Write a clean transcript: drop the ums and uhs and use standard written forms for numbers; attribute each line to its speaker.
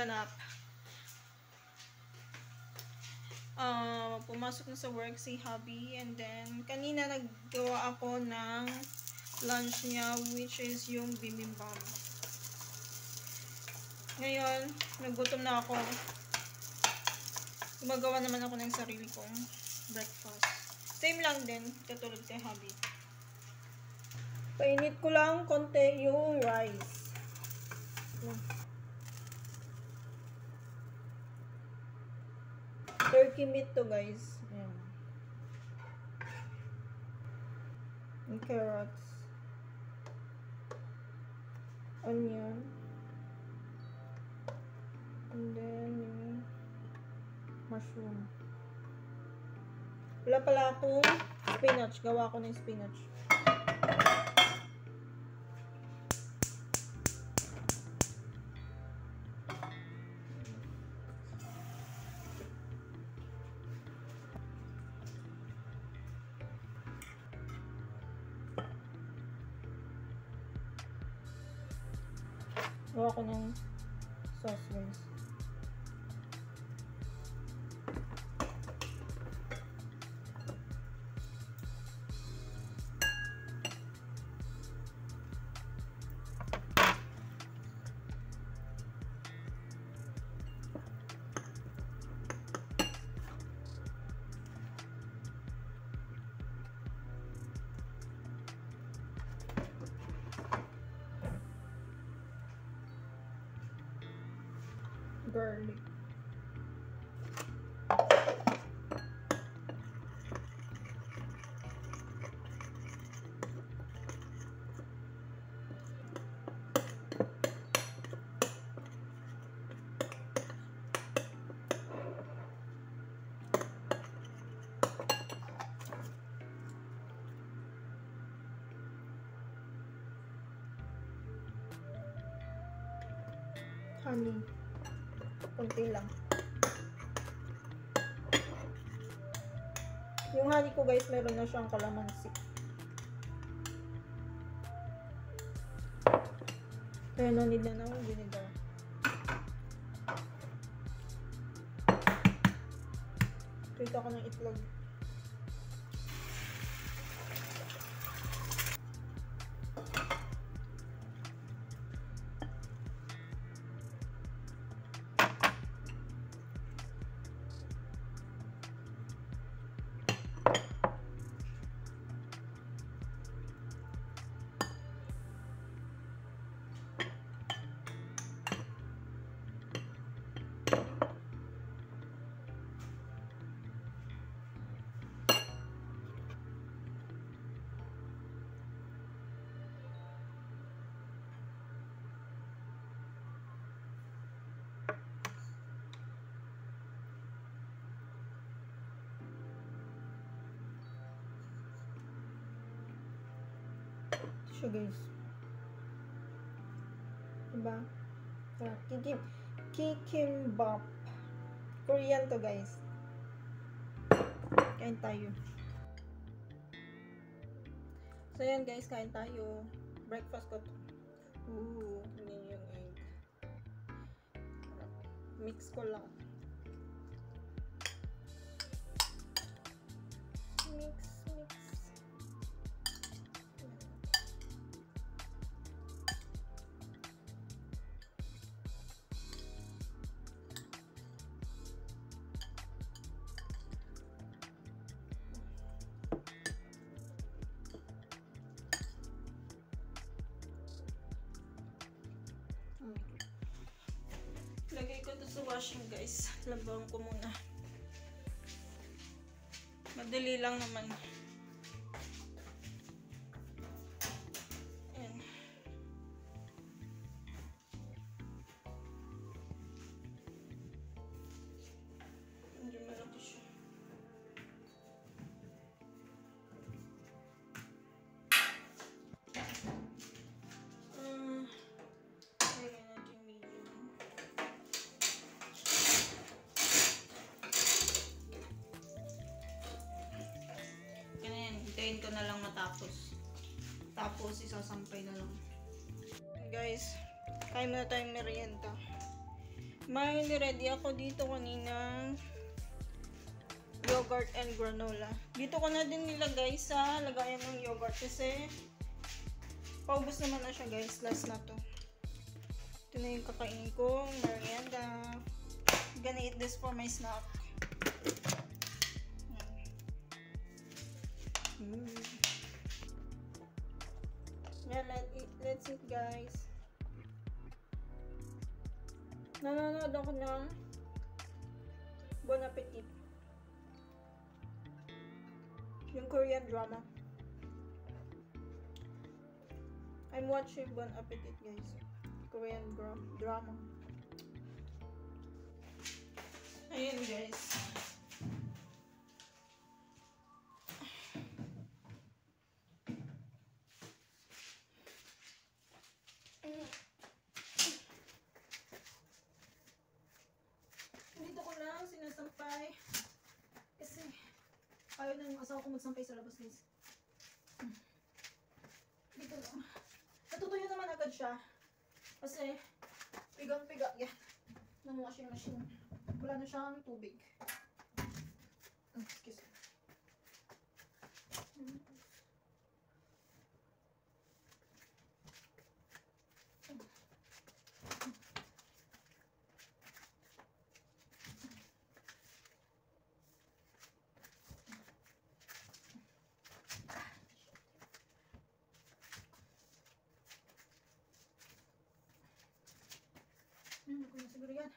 Speaker 1: ganap. Pumasok na sa work si hubby, and then kanina naggawa ako ng lunch niya, which is yung bibimbap. Ngayon, nagutom na ako. Gumagawa naman ako ng sarili kong breakfast. Same lang din, katulad kay hubby. Painit ko lang konti yung rice. Turkey meat to, guys. Ayan. And carrots. Onion. And then yung mushroom. Wala pala akong spinach. Gawa ko ng spinach. Gawa ko ng sauce, guys. Garlic. Honey. Kunti lang. Yung honey ko, guys, meron na siyang kalamansi. Kaya no need na ng vinegar. Prito ko ng itlog. Siya, guys. Diba? Kikimbap. Korean to, guys. Kain tayo. So, yan, guys. Kain tayo. Breakfast ko to. Yun yung egg. Mix ko lang. Mix. Lagay ko to sa washing, guys. Labang ko muna. Madali lang naman. Ayan. Hindi malaki siya. Hintayin ko na lang matapos. Tapos, isasampay na lang. Guys, kain muna tayong merienda. May ready ako dito kaninang yogurt and granola. Dito ko na din nilagay sa lagayan ng yogurt kasi paubos naman na siya guys. Last na to. Ito na yung kakainin kong merienda. I'm gonna eat this for my snack. Yeah, let's eat guys. Nanonood ako ng Bon Appetit. Yung Korean drama. I'm watching Bon Appetit guys. Korean drama. Ayan guys. Dito ko lang sinasampay. Kasi ayaw na yung asawa ko magsampay sa labas guys. Dito lang. Natutuyo naman agad siya. Kasi pigang-piga yan ng washing machine. Wala na siyang tubig. Excuse me. Ako na siguro yan.